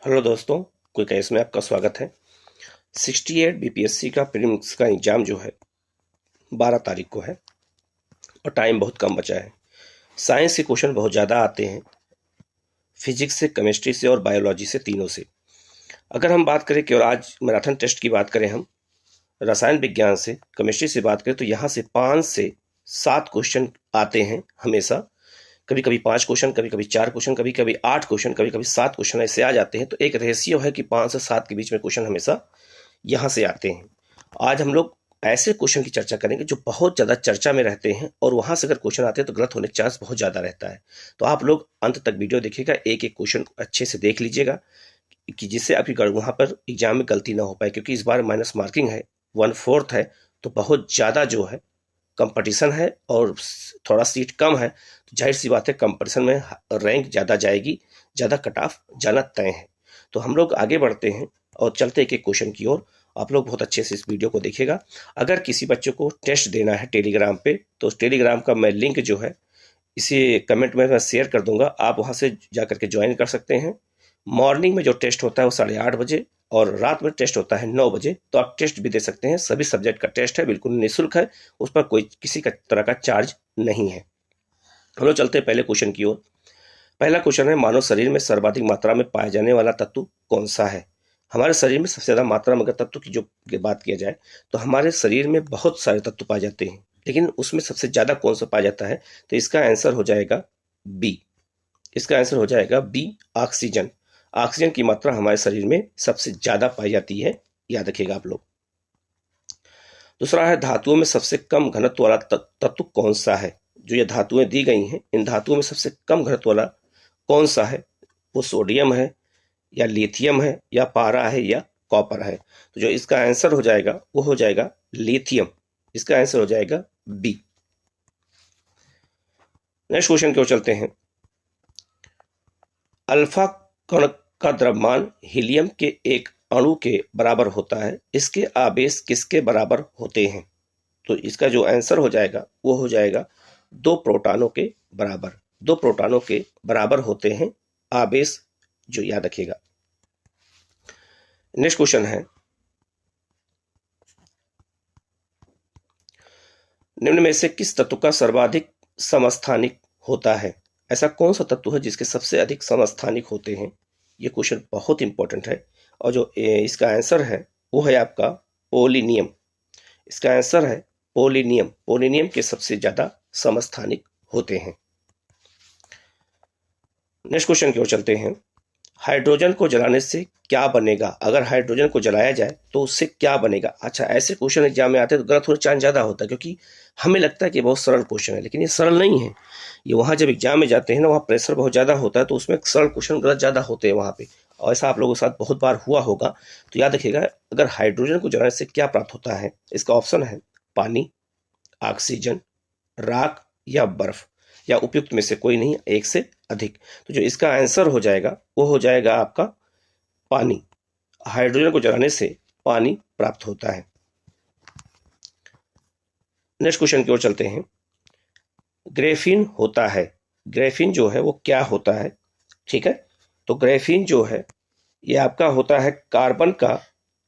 Hello दोस्तों, quick ice में आपका स्वागत है। 68 बीपीएससी का प्रीलिम्स का एग्ज़ाम जो है 12 तारीख को है और टाइम बहुत कम बचा है। साइंस के क्वेश्चन बहुत ज़्यादा आते हैं, फिजिक्स से, केमिस्ट्री से और बायोलॉजी से, तीनों से। अगर हम बात करें कि और आज मैराथन टेस्ट की बात करें, हम रसायन विज्ञान से, केमिस्ट्री से बात करें तो यहाँ से 5 से 7 क्वेश्चन आते हैं हमेशा। कभी कभी 5 क्वेश्चन, कभी कभी 4 क्वेश्चन, कभी कभी 8 क्वेश्चन, कभी कभी 7 क्वेश्चन ऐसे आ जाते हैं। तो एक रेशियो है कि 5 से 7 के बीच में क्वेश्चन हमेशा यहाँ से आते हैं। आज हम लोग ऐसे क्वेश्चन की चर्चा करेंगे जो बहुत ज़्यादा चर्चा में रहते हैं और वहाँ से अगर क्वेश्चन आते हैं तो गलत होने के चांस बहुत ज़्यादा रहता है। तो आप लोग अंत तक वीडियो देखिएगा, एक एक क्वेश्चन अच्छे से देख लीजिएगा कि जिससे आपकी वहाँ पर एग्जाम में गलती ना हो पाए, क्योंकि इस बार माइनस मार्किंग है, 1/4 है, तो बहुत ज़्यादा जो है कंपटीशन है और थोड़ा सीट कम है। तो जाहिर सी बात है कंपटीशन में रैंक ज़्यादा जाएगी, ज़्यादा कट ऑफ जाना तय है। तो हम लोग आगे बढ़ते हैं और चलते एक एक क्वेश्चन की ओर। आप लोग बहुत अच्छे से इस वीडियो को देखिएगा। अगर किसी बच्चे को टेस्ट देना है टेलीग्राम पे, तो टेलीग्राम का मैं लिंक जो है इसी कमेंट में मैं शेयर कर दूंगा, आप वहाँ से जा करके ज्वाइन कर सकते हैं। मॉर्निंग में जो टेस्ट होता है वो 8:30 बजे और रात में टेस्ट होता है 9 बजे। तो आप टेस्ट भी दे सकते हैं, सभी सब्जेक्ट का टेस्ट है, बिल्कुल निःशुल्क है, उस पर कोई किसी का तरह का चार्ज नहीं है। हम लोग चलते हैं पहले क्वेश्चन की ओर। पहला क्वेश्चन है, मानव शरीर में सर्वाधिक मात्रा में पाया जाने वाला तत्व कौन सा है? हमारे शरीर में सबसे ज्यादा मात्रा में अगर तत्व की जो बात किया जाए तो हमारे शरीर में बहुत सारे तत्व पाए जाते हैं, लेकिन उसमें सबसे ज्यादा कौन सा पाया जाता है? तो इसका आंसर हो जाएगा बी। इसका आंसर हो जाएगा बी, ऑक्सीजन। ऑक्सीजन की मात्रा हमारे शरीर में सबसे ज्यादा पाई जाती है, याद रखिएगा आप लोग। दूसरा है, धातुओं में सबसे कम घनत्व वाला तत्व कौन सा है? जो ये धातुएं दी गई हैं, इन धातुओं में सबसे कम घनत्व वाला कौन सा है? वो सोडियम है या लिथियम है या पारा है या कॉपर है? तो जो इसका आंसर हो जाएगा वो हो जाएगा लिथियम। इसका आंसर हो जाएगा बी। नेक्स्ट क्वेश्चन की ओर चलते हैं। अल्फा कण का द्रव्यमान हीलियम के एक अणु के बराबर होता है, इसके आवेश किसके बराबर होते हैं? तो इसका जो आंसर हो जाएगा वो हो जाएगा 2 प्रोटॉनों के बराबर। 2 प्रोटॉनों के बराबर होते हैं आवेश, जो याद रखिएगा। नेक्स्ट क्वेश्चन है, निम्न में से किस तत्व का सर्वाधिक समस्थानिक होता है? ऐसा कौन सा तत्व है जिसके सबसे अधिक समस्थानिक होते हैं? ये क्वेश्चन बहुत इंपॉर्टेंट है और जो इसका आंसर है वो है आपका पोलिनियम। इसका आंसर है पोलिनियम। पोलिनियम के सबसे ज्यादा समस्थानिक होते हैं। नेक्स्ट क्वेश्चन की ओर चलते हैं। हाइड्रोजन को जलाने से क्या बनेगा? अगर हाइड्रोजन को जलाया जाए तो उससे क्या बनेगा? अच्छा, ऐसे क्वेश्चन एग्जाम में आते हैं तो गलत होने चांस ज्यादा होता है, क्योंकि हमें लगता है कि बहुत सरल क्वेश्चन है, लेकिन ये सरल नहीं है। ये वहां जब एग्जाम में जाते हैं ना, वहाँ प्रेशर बहुत ज्यादा होता है, तो उसमें सरल क्वेश्चन गलत ज्यादा होते हैं वहां पे। और ऐसा आप लोगों के साथ बहुत बार हुआ होगा। तो याद रखिएगा, अगर हाइड्रोजन को जलाने से क्या प्राप्त होता है, इसका ऑप्शन है पानी, ऑक्सीजन, राख या बर्फ, या उपयुक्त में से कोई नहीं, एक से अधिक। तो जो इसका आंसर हो जाएगा वो हो जाएगा आपका पानी। हाइड्रोजन को जलाने से पानी प्राप्त होता है। नेक्स्ट क्वेश्चन की ओर चलते हैं। ग्रेफीन होता है, ग्रेफीन जो है वो क्या होता है? ठीक है, तो ग्रेफीन जो है ये आपका होता है कार्बन का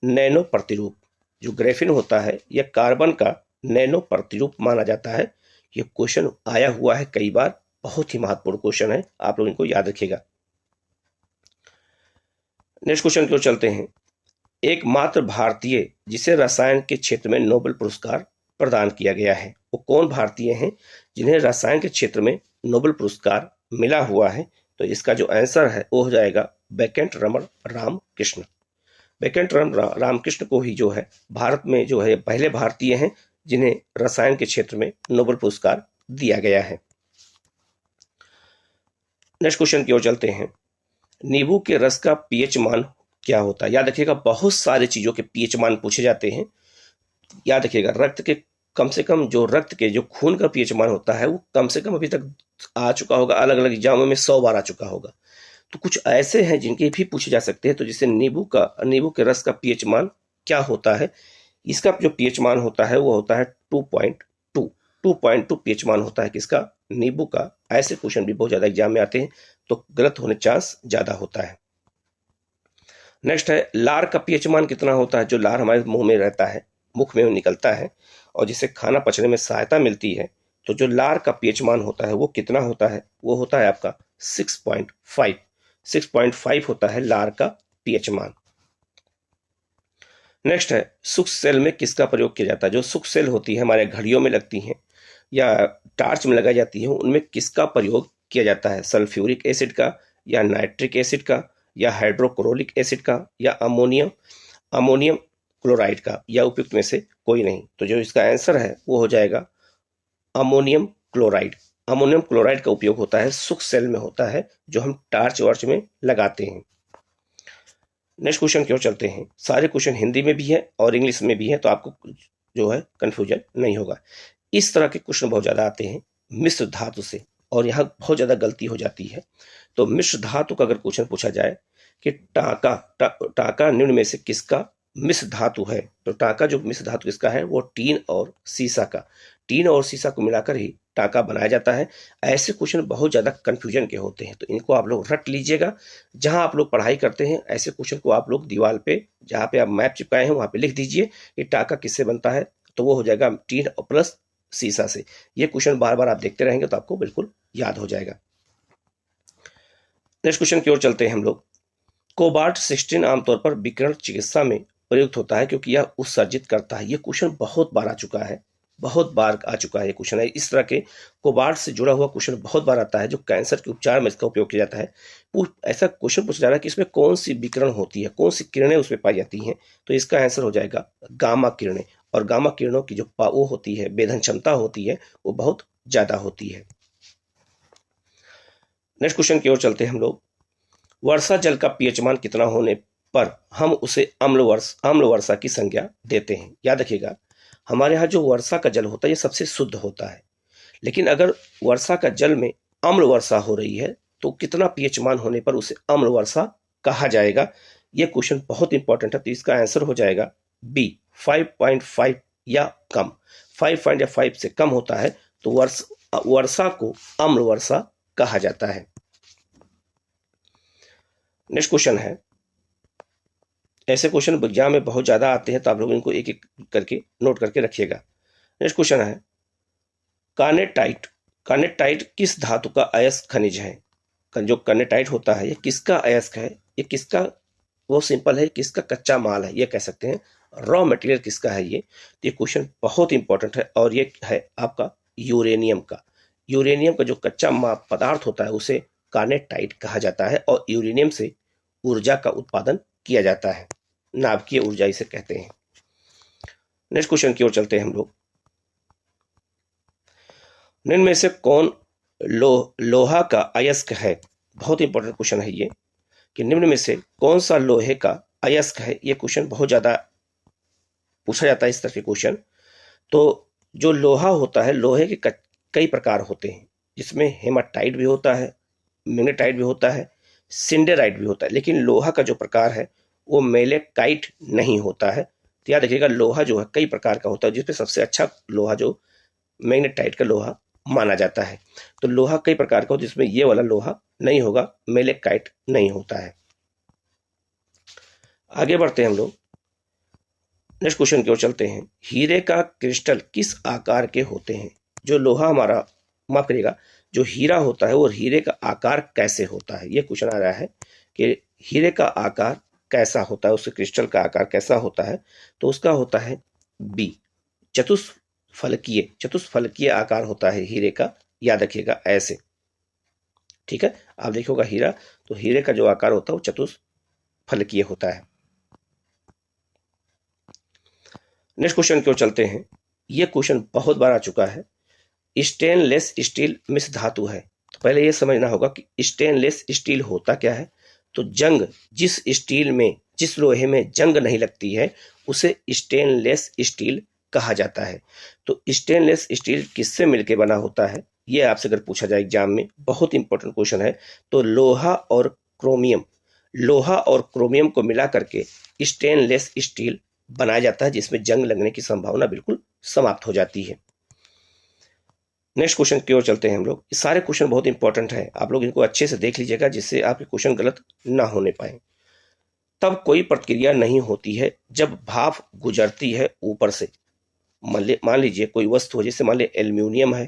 नैनो प्रतिरूप। जो ग्रेफीन होता है यह कार्बन का नैनो प्रतिरूप माना जाता है। ये क्वेश्चन आया हुआ है कई बार, बहुत ही महत्वपूर्ण क्वेश्चन है, आप लोग इनको याद रखिएगा। नेक्स्ट क्वेश्चन की ओर चलते हैं। एकमात्र भारतीय जिसे रसायन के क्षेत्र में नोबेल पुरस्कार प्रदान किया गया है, वो कौन भारतीय हैं जिन्हें रसायन के क्षेत्र में नोबेल पुरस्कार मिला हुआ है? तो इसका जो आंसर है वो हो जाएगा वैकेंट रमण रामकृष्ण। वैकेंट रमण रामकृष्ण को ही जो है भारत में जो है पहले भारतीय हैं जिन्हें रसायन के क्षेत्र में नोबेल पुरस्कार दिया गया है। नेक्स्ट क्वेश्चन की ओर चलते हैं। नींबू के रस का पीएच मान क्या होता है? याद रखिएगा, बहुत सारी चीजों के पीएच मान पूछे जाते हैं। याद रखिएगा, रक्त के कम से कम जो रक्त के जो खून का पीएच मान होता है वो कम से कम अभी तक आ चुका होगा, अलग अलग एग्जामों में 100 बार आ चुका होगा। तो कुछ ऐसे हैं जिनके भी पूछे जा सकते हैं। तो जैसे नींबू के रस का पीएच मान क्या होता है? इसका जो पीएच मान होता है वो होता है 2.2। 2.2 पीएच मान होता है किसका? नींबू का। ऐसे क्वेश्चन भी बहुत ज्यादा एग्जाम में आते हैं, तो गलत होने चांस ज्यादा होता है। नेक्स्ट है लार का पीएच मान कितना होता है। जो लार हमारे मुंह में रहता है, मुख में निकलता है और जिससे खाना पचने में सहायता मिलती है, तो जो लार का पीएच मान होता है वो कितना होता है, वो होता है आपका 6.5। 6.5 होता है लार का पीएच मान। नेक्स्ट है सूक्ष्म सेल में किसका प्रयोग किया जाता है। जो सूक्ष्म सेल होती है हमारे घड़ियों में लगती हैं या टार्च में लगाई जाती है, उनमें किसका प्रयोग किया जाता है। सल्फ्यूरिक एसिड का, या नाइट्रिक एसिड का, या हाइड्रोक्लोरिक एसिड का, या अमोनियम अमोनियम क्लोराइड का, या उपयुक्त में से कोई नहीं। तो जो इसका आंसर है वो हो जाएगा अमोनियम क्लोराइड। अमोनियम क्लोराइड का उपयोग होता है सूक्ष्म सेल में होता है, जो हम टार्च वार्च में लगाते हैं। नेक्स्ट क्वेश्चन की ओर चलते हैं। सारे क्वेश्चन हिंदी में भी है और इंग्लिश में भी है, तो आपको जो है कंफ्यूजन नहीं होगा। इस तरह के क्वेश्चन बहुत ज्यादा आते हैं मिश्र धातु से, और यहाँ बहुत ज्यादा गलती हो जाती है। तो मिश्र धातु का अगर क्वेश्चन पूछा जाए कि टाका निम्न में से किसका मिश्र धातु है, तो टाका जो मिश्र धातु किसका है, वो टीन और सीसा का। टीन और सीसा को मिलाकर ही टाका बनाया जाता है। ऐसे क्वेश्चन बहुत ज्यादा कंफ्यूजन के होते हैं, तो इनको आप लोग रट लीजिएगा। जहां आप लोग पढ़ाई करते हैं ऐसे क्वेश्चन को आप लोग दीवार पे, जहां पे आप मैप चिपकाए हैं वहां पे लिख दीजिए कि टाका किससे बनता है, तो वो हो जाएगा टीन प्लस सीसा से। ये क्वेश्चन बार बार आप देखते रहेंगे तो आपको बिल्कुल याद हो जाएगा। नेक्स्ट क्वेश्चन की ओर चलते हैं हम लोग। कोबाल्ट 16 आमतौर पर विकिरण चिकित्सा में प्रयुक्त होता है क्योंकि यह उत्सर्जित करता है। ये क्वेश्चन बहुत बार आ चुका है, बहुत बार आ चुका है ये क्वेश्चन है। इस तरह के कोबाल्ट से जुड़ा हुआ क्वेश्चन बहुत बार आता है, जो कैंसर के उपचार में इसका उपयोग किया जाता है। ऐसा क्वेश्चन पूछा जा रहा है कि इसमें कौन सी विकिरण होती है, कौन सी किरणें उसमें पाई जाती हैं, तो इसका आंसर हो जाएगा गामा किरणें। और गामा किरणों की जो वो होती है, वेधन क्षमता होती है, वो बहुत ज्यादा होती है। नेक्स्ट क्वेश्चन की ओर चलते हैं हम लोग। वर्षा जल का पीएच मान कितना होने पर हम उसे अम्ल वर्षा की संज्ञा देते हैं। याद रखिएगा, हमारे यहाँ जो वर्षा का जल होता है ये सबसे शुद्ध होता है, लेकिन अगर वर्षा का जल में अम्ल वर्षा हो रही है तो कितना पीएच मान होने पर उसे अम्ल वर्षा कहा जाएगा। यह क्वेश्चन बहुत इंपॉर्टेंट है, तो इसका आंसर हो जाएगा बी 5.5 या कम। 5.5 से कम होता है तो वर्षा को अम्ल वर्षा कहा जाता है। नेक्स्ट क्वेश्चन है, ऐसे क्वेश्चन एग्जाम में बहुत ज्यादा आते हैं, तो आप लोग इनको एक एक करके नोट करके रखिएगा। नेक्स्ट क्वेश्चन है, कार्नेटाइट। कार्नेटाइट किस धातु का अयस्क खनिज है। जो कार्नेटाइट होता है ये किसका अयस्क है, ये किसका, वो सिंपल है, किसका कच्चा माल है, ये कह सकते हैं। रॉ मटेरियल किसका है ये, तो ये क्वेश्चन बहुत इंपॉर्टेंट है, और ये है आपका यूरेनियम का। यूरेनियम का जो कच्चा पदार्थ होता है उसे कार्नेटाइट कहा जाता है, और यूरेनियम से ऊर्जा का उत्पादन किया जाता है, नाभिकीय ऊर्जा इसे कहते हैं। नेक्स्ट क्वेश्चन की ओर चलते हैं हम लोग। निम्न में से कौन लोहा का अयस्क है। बहुत इंपॉर्टेंट क्वेश्चन है ये, कि निम्न में से कौन सा लोहे का अयस्क है। ये क्वेश्चन बहुत ज्यादा पूछा जाता है इस तरह के क्वेश्चन। तो जो लोहा होता है, लोहे के कई प्रकार होते हैं, जिसमें हेमाटाइट भी होता है, मैग्नेटाइट भी होता है, सिंडेराइट भी होता है, लेकिन लोहा का जो प्रकार है वो मेलेकाइट नहीं होता है। तो याद रखिएगा, लोहा जो है कई प्रकार का होता है, जिसमें सबसे अच्छा लोहा जो मैग्नेटाइट का लोहा माना जाता है। तो लोहा कई प्रकार का हो, जिसमें ये वाला लोहा नहीं होगा, मेलेकाइट नहीं होता है। आगे बढ़ते हैं हम लोग, नेक्स्ट क्वेश्चन की ओर चलते हैं। हीरे का क्रिस्टल किस आकार के होते हैं। जो लोहा हमारा, माफ करिएगा, जो हीरा होता है वो हीरे का आकार कैसे होता है। ये क्वेश्चन आ रहा है कि हीरे का आकार कैसा होता है, उसके क्रिस्टल का आकार कैसा होता है। तो उसका होता है बी चतुष्फलकीय आकार होता है हीरे का। याद रखिएगा ऐसे, ठीक है। आप देखोगा हीरा, तो हीरे का जो आकार होता है वो चतुष्फलकीय होता है। नेक्स्ट क्वेश्चन की ओर चलते हैं। यह क्वेश्चन बहुत बार आ चुका है। स्टेनलेस स्टील मिश्र धातु है। तो पहले यह समझना होगा कि स्टेनलेस स्टील होता क्या है। तो जंग, जिस लोहे में जंग नहीं लगती है उसे स्टेनलेस स्टील कहा जाता है। तो स्टेनलेस स्टील किससे मिलकर बना होता है, यह आपसे अगर पूछा जाए एग्जाम में, बहुत इंपॉर्टेंट क्वेश्चन है। तो लोहा और क्रोमियम को मिला करके स्टेनलेस स्टील बनाया जाता है, जिसमें जंग लगने की संभावना बिल्कुल समाप्त हो जाती है। नेक्स्ट क्वेश्चन की ओर चलते हैं हम लोग। सारे क्वेश्चन बहुत इंपॉर्टेंट है, आप लोग इनको अच्छे से देख लीजिएगा, जिससे आपके क्वेश्चन गलत ना होने पाए। तब कोई प्रतिक्रिया नहीं होती है जब भाप गुजरती है ऊपर से। मान लीजिए कोई वस्तु है, जैसे मान लीजिए एल्यूमिनियम है,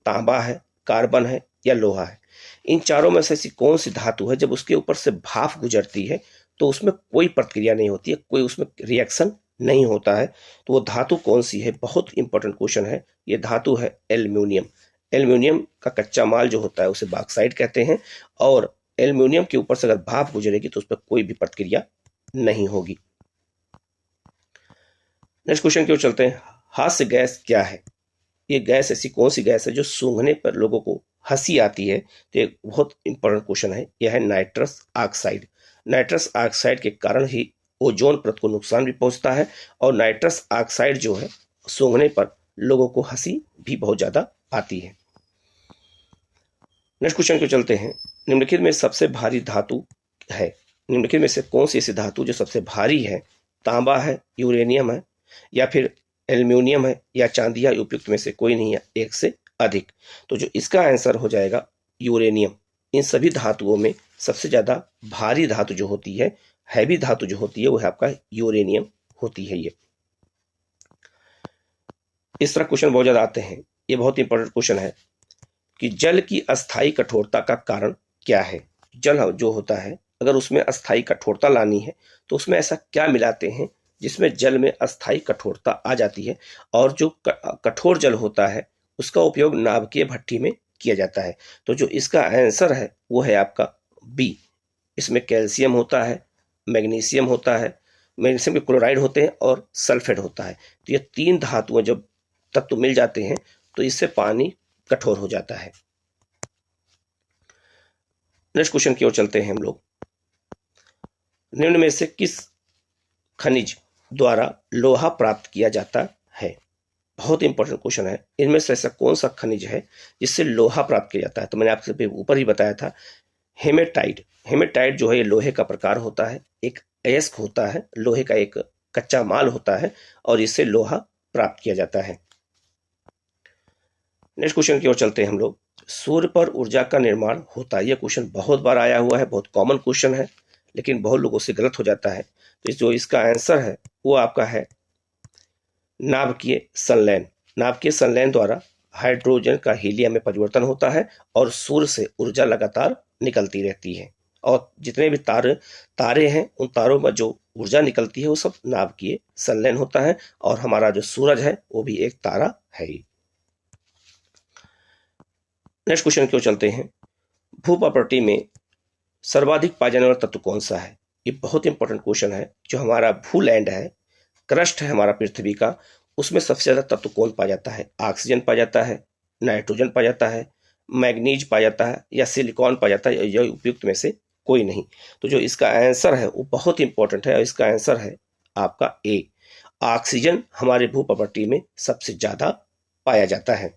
तांबा है, कार्बन है या लोहा है। इन चारों में से ऐसी कौन सी धातु है जब उसके ऊपर से भाप गुजरती है तो उसमें कोई प्रतिक्रिया नहीं होती है, कोई उसमें रिएक्शन नहीं होता है? तो वो धातु कौन सी है? बहुत इंपॉर्टेंट क्वेश्चन है। ये धातु है एल्यूमिनियम। एल्यूमिनियम का कच्चा माल जो होता है उसे बॉक्साइट कहते हैं, और एल्यूमिनियम के ऊपर से अगर भाप गुजरेगी तो उस पर कोई भी प्रतिक्रिया नहीं होगी। नेक्स्ट क्वेश्चन की ओर चलते हैं। हास्य गैस क्या है? ये गैस ऐसी कौन सी गैस है जो सूंघने पर लोगों को हंसी आती है? तो एक बहुत इंपॉर्टेंट क्वेश्चन है, यह है नाइट्रस ऑक्साइड। नाइट्रस ऑक्साइड के कारण ही ओजोन परत को नुकसान भी पहुंचता है, और नाइट्रस ऑक्साइड जो है सूंघने पर लोगों को हंसी भी बहुत ज्यादा आती है। नेक्स्ट क्वेश्चन को चलते हैं। निम्नलिखित में सबसे भारी धातु है, निम्नलिखित में से कौन सी ऐसी धातु जो सबसे भारी है? तांबा है, यूरेनियम है, या फिर एल्यूमिनियम है, या चांदी, या उपयुक्त में से कोई नहीं है, एक से अधिक। तो जो इसका आंसर हो जाएगा यूरेनियम। इन सभी धातुओं में सबसे ज्यादा भारी धातु जो होती है, हैवी धातु जो होती है, वो है आपका यूरेनियम होती है। ये इस तरह क्वेश्चन बहुत ज्यादा आते हैं। ये बहुत इंपॉर्टेंट क्वेश्चन है कि जल की अस्थायी कठोरता का कारण क्या है? जल जो होता है, अगर उसमें अस्थायी कठोरता लानी है तो उसमें ऐसा क्या मिलाते हैं जिसमें जल में अस्थायी कठोरता आ जाती है? और जो कठोर जल होता है उसका उपयोग नाभिकीय भट्ठी में किया जाता है। तो जो इसका आंसर है वो है आपका बी। इसमें कैल्शियम होता है, मैग्नीशियम होता है, मैग्नीशियम के क्लोराइड होते हैं, और सल्फेट होता है। तो ये तीन धातुएं जब तत्व मिल जाते हैं तो इससे पानी कठोर हो जाता है। नेक्स्ट क्वेश्चन की ओर चलते हैं हम लोग। निम्न में से किस खनिज द्वारा लोहा प्राप्त किया जाता है? बहुत इंपॉर्टेंट क्वेश्चन है। इनमें से ऐसा कौन सा खनिज है जिससे लोहा प्राप्त किया जाता है? तो मैंने आपसे ऊपर ही बताया था, हेमेटाइट। हेमेटाइट जो है ये लोहे का प्रकार होता है, एक अयस्क होता है, लोहे का एक कच्चा माल होता है, और इससे लोहा प्राप्त किया जाता है। नेक्स्ट क्वेश्चन की ओर चलते हैं हम लोग। सूर्य पर ऊर्जा का निर्माण होता है। यह क्वेश्चन बहुत बार आया हुआ है, बहुत कॉमन क्वेश्चन है, लेकिन बहुत लोगों से गलत हो जाता है। तो जो इसका आंसर है वो आपका है नाभिकीय संलयन। नाभिकीय संलयन द्वारा हाइड्रोजन का हीलियम में परिवर्तन होता है और सूर्य से ऊर्जा लगातार निकलती रहती है, और जितने भी तारे हैं उन तारों में जो ऊर्जा निकलती है वो सब नाभिकीय संलयन होता है, और हमारा जो सूरज है वो भी एक तारा है ही। नेक्स्ट क्वेश्चन की ओर चलते हैं। भू प्रॉपर्टी में सर्वाधिक पाया जाने वाला तत्व कौन सा है? ये बहुत इंपॉर्टेंट क्वेश्चन है। जो हमारा भू लैंड है, क्रस्ट है हमारा पृथ्वी का, उसमें सबसे ज्यादा तत्व कौन पाया जाता है? ऑक्सीजन पाया जाता है, नाइट्रोजन पाया जाता है, मैग्नीज पाया जाता है, या सिलिकॉन पाया जाता है? यह उपयुक्त में से कोई नहीं। तो जो इसका आंसर है वो बहुत इंपॉर्टेंट है, और इसका आंसर है आपका ए। ऑक्सीजन हमारे भू प्रॉपर्टी में सबसे ज्यादा पाया जाता है।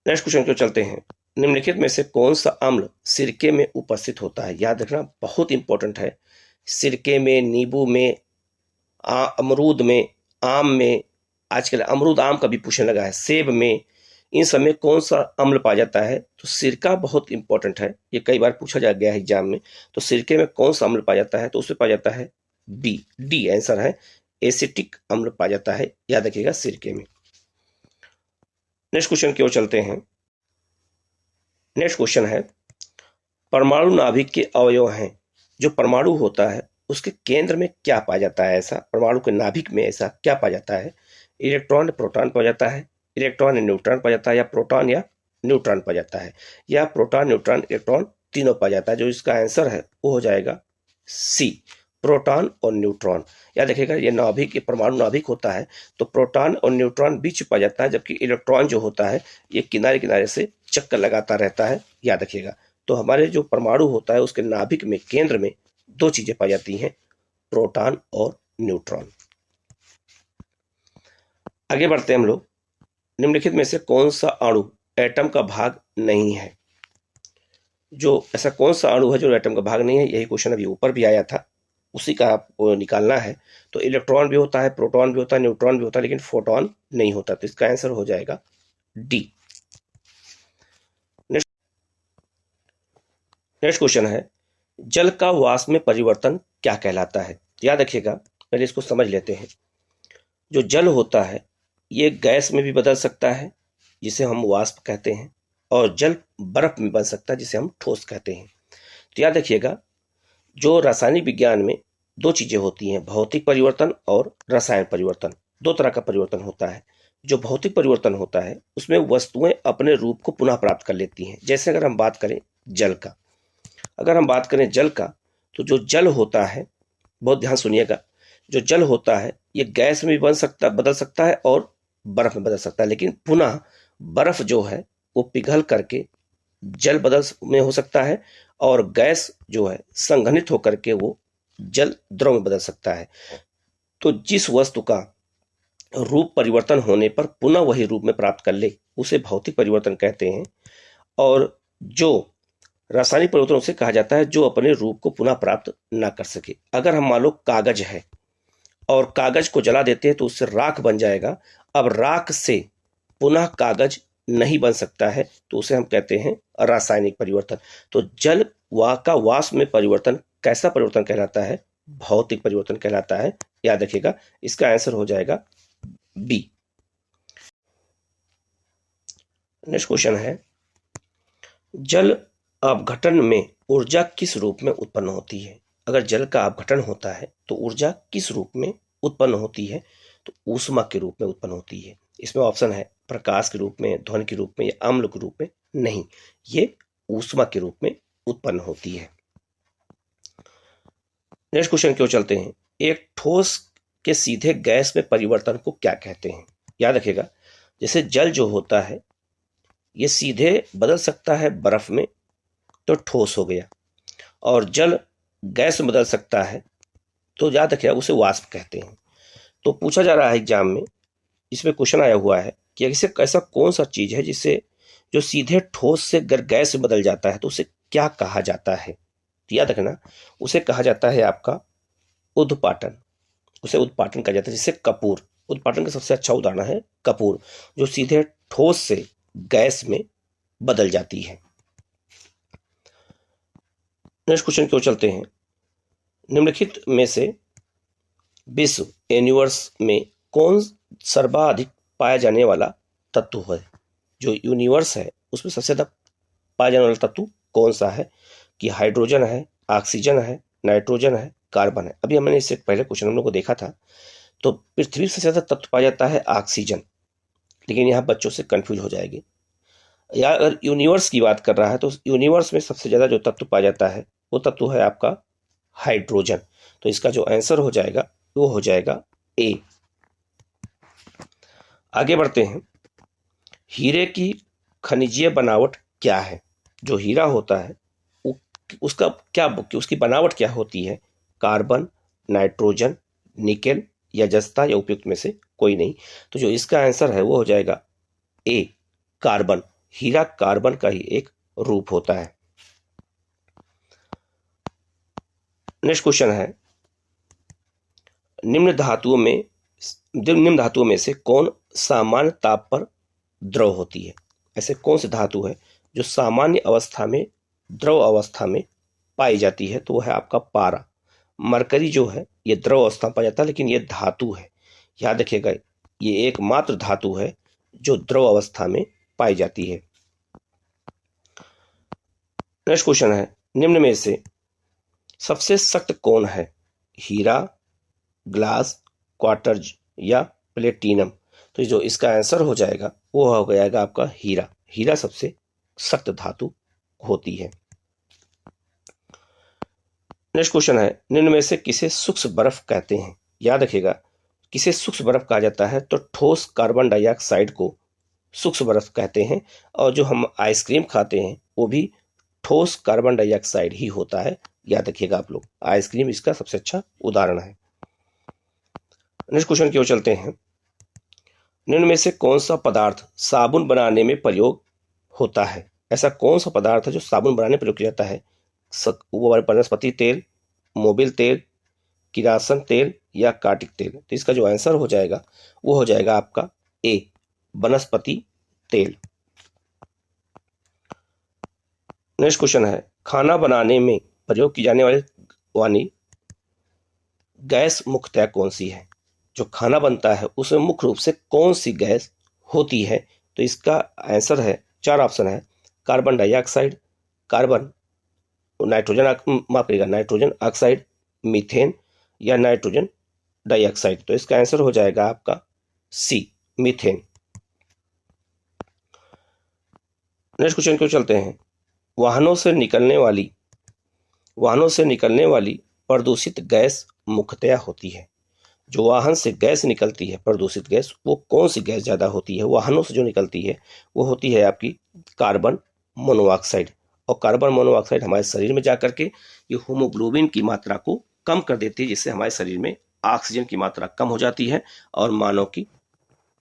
नेक्स्ट क्वेश्चन की ओर चलते हैं। निम्नलिखित में से कौन सा अम्ल सिरके में उपस्थित होता है? याद रखना, बहुत इंपॉर्टेंट है। सिरके में, नींबू में, अमरूद में, आम में, आजकल अमरूद आम का भी पूछने लगा है, सेब में, इन सब में कौन सा अम्ल पाया जाता है? तो सिरका बहुत इंपॉर्टेंट है, ये कई बार पूछा जा गया है एग्जाम में। तो सिरके में कौन सा अम्ल पाया जाता है? तो उसमें पाया जाता है बी। डी आंसर है, एसिटिक अम्ल पाया जाता है, याद रखिएगा, सिरके में। नेक्स्ट क्वेश्चन की ओर चलते हैं। नेक्स्ट क्वेश्चन है, परमाणु नाभिक के अवयव हैं। जो परमाणु होता है उसके केंद्र में क्या पाया जाता है? ऐसा परमाणु के नाभिक में ऐसा क्या पाया जाता है? इलेक्ट्रॉन, प्रोटॉन पाया जाता है, इलेक्ट्रॉन या न्यूट्रॉन पाया जाता है, या प्रोटॉन या न्यूट्रॉन पाया जाता है, या प्रोटॉन, न्यूट्रॉन, इलेक्ट्रॉन तीनों पाया जाता है? जो इसका आंसर है वो हो जाएगा सी, प्रोटॉन और न्यूट्रॉन। याद रखिएगा, ये नाभिक, ये परमाणु नाभिक होता है, तो प्रोटॉन और न्यूट्रॉन बीच पाया जाता है, जबकि इलेक्ट्रॉन जो होता है ये किनारे किनारे से चक्कर लगाता रहता है, याद रखिएगा। तो हमारे जो परमाणु होता है उसके नाभिक में, केंद्र में दो चीजें पाई जाती हैं, प्रोटॉन और न्यूट्रॉन। आगे बढ़ते हैं हम लोग। निम्नलिखित में से कौन सा अणु एटम का भाग नहीं है? जो ऐसा कौन सा अणु है जो एटम का भाग नहीं है? यही क्वेश्चन अभी ऊपर भी आया था, उसी का आपको निकालना है। तो इलेक्ट्रॉन भी होता है, प्रोटॉन भी होता है, न्यूट्रॉन भी होता है, लेकिन फोटॉन नहीं होता। तो इसका आंसर हो जाएगा डी। नेक्स्ट क्वेश्चन है, जल का वाष्प में परिवर्तन क्या कहलाता है? याद रखिएगा, पहले इसको समझ लेते हैं। जो जल होता है ये गैस में भी बदल सकता है जिसे हम वाष्प कहते हैं, और जल बर्फ में बन सकता है जिसे हम ठोस कहते हैं। तो याद रखिएगा, जो रासायनिक विज्ञान में दो चीजें होती हैं, भौतिक परिवर्तन और रसायन परिवर्तन। दो तरह का परिवर्तन होता है। जो भौतिक परिवर्तन होता है उसमें वस्तुएं अपने रूप को पुनः प्राप्त कर लेती हैं। जैसे अगर हम बात करें जल का, तो जो जल होता है, बहुत ध्यान सुनिएगा, जो जल होता है ये गैस में भी बदल सकता है और बर्फ में बदल सकता है, लेकिन पुनः बर्फ जो है वो पिघल करके जल बदल में हो सकता है, और गैस जो है संघनित होकर के वो जल द्रव में बदल सकता है। तो जिस वस्तु का रूप परिवर्तन होने पर पुनः वही रूप में प्राप्त कर ले उसे भौतिक परिवर्तन कहते हैं, और जो रासायनिक परिवर्तन उसे कहा जाता है जो अपने रूप को पुनः प्राप्त ना कर सके। अगर हम मान लो कागज है और कागज को जला देते हैं तो उससे राख बन जाएगा। अब राख से पुनः कागज नहीं बन सकता है तो उसे हम कहते हैं रासायनिक परिवर्तन। तो जल का वाष्प में परिवर्तन कैसा परिवर्तन कहलाता है? भौतिक परिवर्तन कहलाता है। याद रखिएगा, इसका आंसर हो जाएगा बी। नेक्स्ट क्वेश्चन है, जल अपघटन में ऊर्जा किस रूप में उत्पन्न होती है? अगर जल का अपघटन होता है तो ऊर्जा किस रूप में उत्पन्न होती है? तो ऊष्मा के रूप में उत्पन्न होती है। इसमें ऑप्शन है प्रकाश के रूप में, ध्वनि के रूप में या अम्ल के रूप में। नहीं, ये यूष्मा के रूप में उत्पन्न होती है। नेक्स्ट क्वेश्चन की ओर चलते हैं, एक ठोस के सीधे गैस में परिवर्तन को क्या कहते हैं? याद रखिएगा, जैसे जल जो होता है ये सीधे बदल सकता है बर्फ में तो ठोस हो गया, और जल गैस में बदल सकता है तो याद रखिएगा उसे वाष्प कहते हैं। तो पूछा जा रहा है एग्जाम में, इसमें क्वेश्चन आया हुआ है कि ऐसे ऐसा कौन सा चीज है जिसे जो सीधे ठोस से गैस में बदल जाता है तो उसे क्या कहा जाता है? तो याद रखना, उसे कहा जाता है आपका उद्पाटन। उसे उत्पाटन कहा जाता है। जैसे कपूर, उत्पाटन का सबसे अच्छा उदाहरण है कपूर, जो सीधे ठोस से गैस में बदल जाती है। नेक्स्ट क्वेश्चन की ओर चलते हैं, निम्नलिखित में से विश्व यूनिवर्स में कौन सर्वाधिक पाया जाने वाला तत्व है? जो यूनिवर्स है उसमें सबसे ज्यादा पाया जाने वाला तत्व कौन सा है? कि हाइड्रोजन है, ऑक्सीजन है, नाइट्रोजन है, कार्बन है। अभी हमने इससे पहले क्वेश्चन हम लोग को देखा था, तो पृथ्वी से ज्यादा तत्व पाया जाता है ऑक्सीजन, लेकिन यहाँ बच्चों से कंफ्यूज हो जाएगी। या अगर यूनिवर्स की बात कर रहा है तो यूनिवर्स में सबसे ज्यादा जो तत्व पाया जाता है वो तत्व है आपका हाइड्रोजन। तो इसका जो आंसर हो जाएगा वो हो जाएगा ए। आगे बढ़ते हैं, हीरे की खनिजीय बनावट क्या है? जो हीरा होता है उसका क्या, उसकी बनावट क्या होती है? कार्बन, नाइट्रोजन, निकेल या जस्ता या उपयुक्त में से कोई नहीं। तो जो इसका आंसर है वो हो जाएगा ए, कार्बन। हीरा कार्बन का ही एक रूप होता है। नेक्स्ट क्वेश्चन है, निम्न धातुओं में से कौन सामान्य ताप पर द्रव होती है? ऐसे कौन सी धातु है जो सामान्य अवस्था में द्रव अवस्था में पाई जाती है? तो वो है आपका पारा। मरकरी जो है ये द्रव अवस्था में पाया जाता है, लेकिन ये धातु है। याद रखिएगा, ये एकमात्र धातु है जो द्रव अवस्था में पाई जाती है। नेक्स्ट क्वेश्चन है, निम्न में से सबसे सख्त कौन है? हीरा, ग्लास, क्वार्ट्ज या प्लेटिनम? तो जो इसका आंसर हो जाएगा वो हो जाएगा आपका हीरा। हीरा सबसे सख्त धातु होती है। नेक्स्ट क्वेश्चन है, निम्न में से किसे सूक्ष्म बर्फ कहते हैं? याद रखिएगा, किसे सूक्ष्म बर्फ कहा जाता है? तो ठोस कार्बन डाइऑक्साइड को सूक्ष्म बर्फ कहते हैं, और जो हम आइसक्रीम खाते हैं वो भी ठोस कार्बन डाइऑक्साइड ही होता है। याद रखिएगा आप लोग, आइसक्रीम इसका सबसे अच्छा उदाहरण है। नेक्स्ट क्वेश्चन की ओर चलते हैं, निम्न में से कौन सा पदार्थ साबुन बनाने में प्रयोग होता है? ऐसा कौन सा पदार्थ है जो साबुन बनाने में प्रयोग किया जाता है? वो वनस्पति तेल, मोबिल तेल, किरासन तेल या कार्टिक तेल? तो इसका जो आंसर हो जाएगा वो हो जाएगा आपका ए, वनस्पति तेल। नेक्स्ट क्वेश्चन है, खाना बनाने में प्रयोग की जाने वाली गैस मुख्यतः कौन सी है? जो खाना बनता है उसमें मुख्य रूप से कौन सी गैस होती है? तो इसका आंसर है, 4 ऑप्शन है, carbon dioxide, carbon nitrogen oxide, methane या नाइट्रोजन डाइऑक्साइड। तो इसका आंसर हो जाएगा आपका सी, मीथेन। नेक्स्ट क्वेश्चन को चलते हैं। वाहनों से निकलने वाली प्रदूषित गैस मुख्यतया होती है। जो वाहन से गैस निकलती है, प्रदूषित गैस, वो कौन सी गैस ज्यादा होती है? वाहनों से जो निकलती है वो होती है आपकी कार्बन मोनोऑक्साइड। और कार्बन मोनोऑक्साइड हमारे शरीर में जाकर के ये हीमोग्लोबिन की मात्रा को कम कर देती है, जिससे हमारे शरीर में ऑक्सीजन की मात्रा कम हो जाती है और मानव की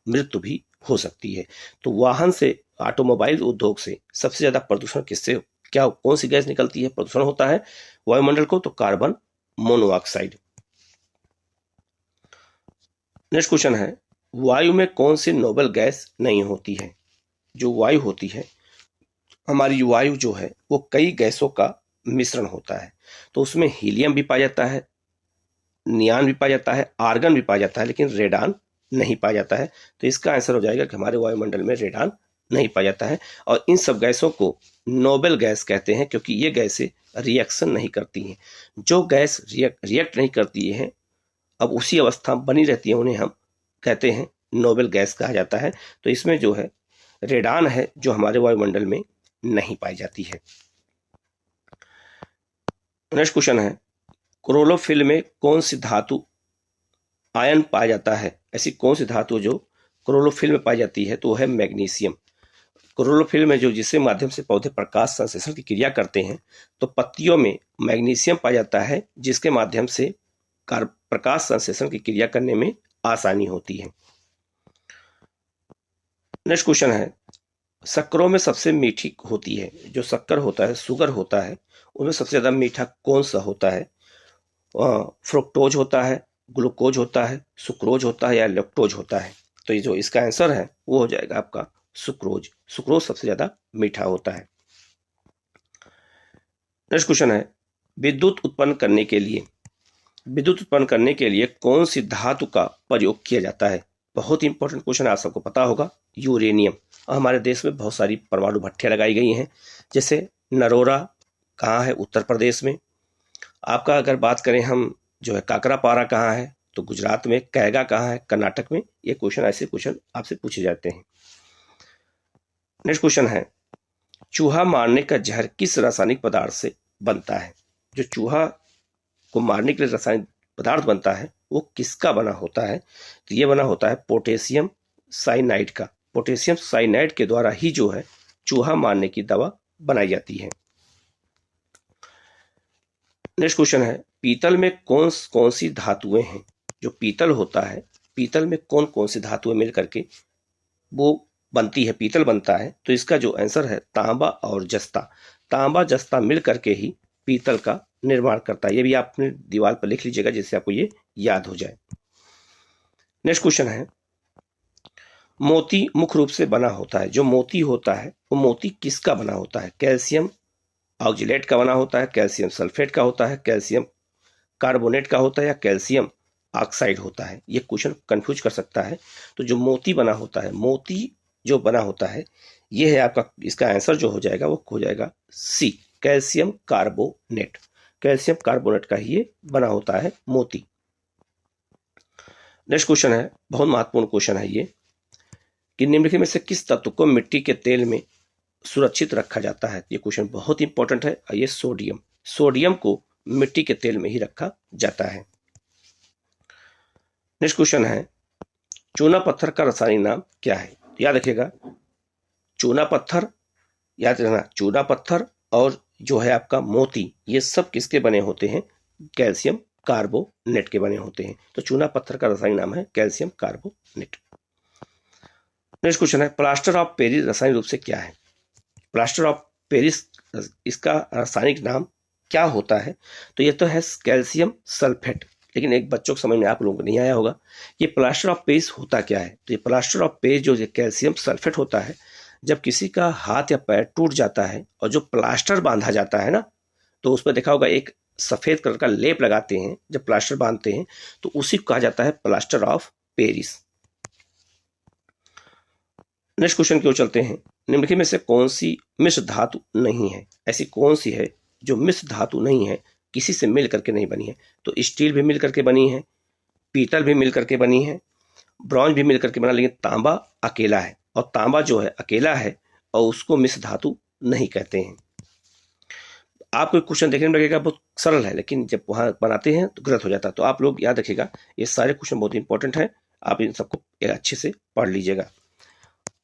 मृत्यु भी हो सकती है। तो वाहन से, ऑटोमोबाइल उद्योग से सबसे ज्यादा प्रदूषण कौन सी गैस निकलती है, प्रदूषण होता है वायुमंडल को? तो कार्बन मोनोऑक्साइड। नेक्स्ट क्वेश्चन है, वायु में कौन सी नोबल गैस नहीं होती है? जो वायु होती है, हमारी वायु जो है वो कई गैसों का मिश्रण होता है। तो उसमें हीलियम भी पाया जाता है, नियान भी पाया जाता है, आर्गन भी पाया जाता है, लेकिन रेडान नहीं पाया जाता है। तो इसका आंसर हो जाएगा कि हमारे वायुमंडल में रेडान नहीं पाया जाता है। और इन सब गैसों को नोबल गैस कहते हैं, क्योंकि ये गैसें रिएक्शन नहीं करती हैं। जो गैस रिएक्ट नहीं करती है, अब उसी अवस्था बनी रहती है, उन्हें हम कहते हैं नोबल गैस कहा जाता है। तो इसमें जो है रेडान है, जो हमारे वायुमंडल में नहीं पाई जाती है। नेक्स्ट क्वेश्चन है, क्लोरोफिल में कौन सी धातु आयन पाया जाता है? ऐसी कौन सी धातु जो क्लोरोफिल में पाई जाती है? तो वो है मैग्नीशियम। क्लोरोफिल में जो जिसके माध्यम से पौधे प्रकाश संश्लेषण की क्रिया करते हैं, तो पत्तियों में मैग्नीशियम पाया जाता है, जिसके माध्यम से प्रकाश संश्लेषण की क्रिया करने में आसानी होती है। नेक्स्ट क्वेश्चन है, शक्करों में सबसे मीठी होती है, जो शक्कर होता है, शुगर होता है, उसमें सबसे ज्यादा मीठा कौन सा होता है? फ्रुक्टोज होता है, ग्लूकोज होता है, सुक्रोज होता है या लैक्टोज होता है? तो ये जो इसका आंसर है वो हो जाएगा आपका सुक्रोज। सुक्रोज सबसे ज्यादा मीठा होता है। नेक्स्ट क्वेश्चन है, विद्युत उत्पन्न करने के लिए कौन सी धातु का प्रयोग किया जाता है? बहुत ही इंपॉर्टेंट क्वेश्चन, आप सबको पता होगा, यूरेनियम। हमारे देश में बहुत सारी परमाणु भट्टियां लगाई गई हैं, जैसे नरोरा कहाँ है? उत्तर प्रदेश में। आपका अगर बात करें हम, जो है काकरापारा कहाँ है? तो गुजरात में। कैगा कहाँ है? कर्नाटक में। ये क्वेश्चन, ऐसे क्वेश्चन आपसे पूछे जाते हैं। नेक्स्ट क्वेश्चन है, चूहा मारने का जहर किस रासायनिक पदार्थ से बनता है? जो चूहा को मारने के लिए रासायनिक पदार्थ बनता है वो किसका बना होता है? तो ये बना होता है पोटेशियम साइनाइड का। पोटेशियम साइनाइड के द्वारा ही जो है चूहा मारने की दवा बनाई जाती है। नेक्स्ट क्वेश्चन है, पीतल में कौन कौन सी धातुएं हैं? जो पीतल होता है, पीतल में कौन कौन सी धातुएं मिल करके वो बनती है, पीतल बनता है? तो इसका जो आंसर है तांबा और जस्ता। तांबा जस्ता मिल करके ही पीतल का निर्माण करता है। ये भी आप अपने दीवार पर लिख लीजिएगा, जिससे आपको ये याद हो जाए। नेक्स्ट क्वेश्चन है, मोती मुख्य रूप से बना होता है, जो मोती होता है वो मोती किसका बना होता है? कैल्शियम ऑक्जेलेट का बना होता है, कैल्शियम सल्फेट का होता है, कैल्शियम कार्बोनेट का होता है या कैल्शियम ऑक्साइड होता है? ये क्वेश्चन कंफ्यूज कर सकता है। तो जो मोती बना होता है, मोती जो बना होता है, ये है आपका, इसका आंसर जो हो जाएगा वो हो जाएगा सी, कैल्शियम कार्बोनेट। कैल्शियम कार्बोनेट का ही ये बना होता है मोती। नेक्स्ट क्वेश्चन है, बहुत महत्वपूर्ण क्वेश्चन है ये, कि निम्नलिखित में से किस तत्व को मिट्टी के तेल में सुरक्षित रखा जाता है? ये क्वेश्चन बहुत इंपॉर्टेंट है। ये सोडियम। सोडियम को मिट्टी के तेल में ही रखा जाता है। नेक्स्ट क्वेश्चन है, चूना पत्थर का रासायनिक नाम क्या है? याद रखिएगा, चूना पत्थर, याद रखना, चूना पत्थर और जो है आपका मोती, ये सब किसके बने होते हैं? कैल्शियम कार्बोनेट के बने होते हैं। तो चूना पत्थर का रासायनिक नाम है कैल्शियम कार्बोनेट। नेक्स्ट क्वेश्चन है, प्लास्टर ऑफ पेरिस रासायनिक रूप से क्या है? प्लास्टर ऑफ पेरिस, इसका रासायनिक नाम क्या होता है? तो ये तो है कैल्शियम सल्फेट। लेकिन एक बच्चों को समझ में आप लोगों को नहीं आया होगा, ये प्लास्टर ऑफ पेरिस होता क्या है? तो ये प्लास्टर ऑफ पेरिस जो कैल्शियम सल्फेट होता है, जब किसी का हाथ या पैर टूट जाता है और जो प्लास्टर बांधा जाता है ना, तो उस पर देखा होगा एक सफ़ेद कलर का लेप लगाते हैं जब प्लास्टर बांधते हैं, तो उसी को कहा जाता है plaster of Paris. Next question की ओर चलते हैं। निम्नलिखित में से कौन सी मिश्र धातु नहीं है? ऐसी कौन सी है जो मिश्र धातु नहीं है, किसी से मिल करके नहीं बनी है? तो स्टील भी मिल करके बनी है, पीतल भी मिल करके बनी है, ब्रॉन्ज भी मिल करके बना, लेकिन तांबा अकेला है, और तांबा जो है अकेला है और उसको मिश्र धातु नहीं कहते हैं। आपको क्वेश्चन देखने में लगेगा बहुत सरल है, लेकिन जब वहां बनाते हैं तो गलत हो जाता है। तो आप लोग याद रखिएगा, ये सारे क्वेश्चन बहुत इंपॉर्टेंट है, आप इन सबको अच्छे से पढ़ लीजिएगा।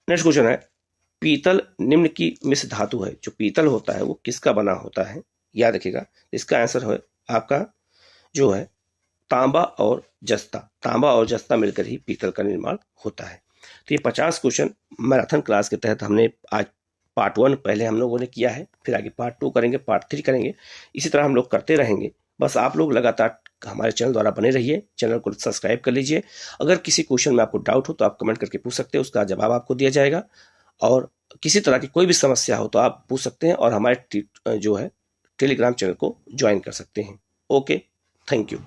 नेक्स्ट क्वेश्चन है, पीतल निम्न की मिश्र धातु है। जो पीतल होता है वो किसका बना होता है? याद रखिएगा, इसका आंसर है आपका जो है तांबा और जस्ता। तांबा और जस्ता मिलकर ही पीतल का निर्माण होता है। तो ये 50 क्वेश्चन मैराथन क्लास के तहत हमने आज पार्ट 1 पहले हम लोगों ने किया है, फिर आगे पार्ट 2 करेंगे, पार्ट 3 करेंगे, इसी तरह हम लोग करते रहेंगे। बस आप लोग लगातार हमारे चैनल द्वारा बने रहिए, चैनल को सब्सक्राइब कर लीजिए। अगर किसी क्वेश्चन में आपको डाउट हो तो आप कमेंट करके पूछ सकते हैं, उसका जवाब आपको दिया जाएगा। और किसी तरह की कोई भी समस्या हो तो आप पूछ सकते हैं और हमारे जो है टेलीग्राम चैनल को ज्वाइन कर सकते हैं। Okay, thank you.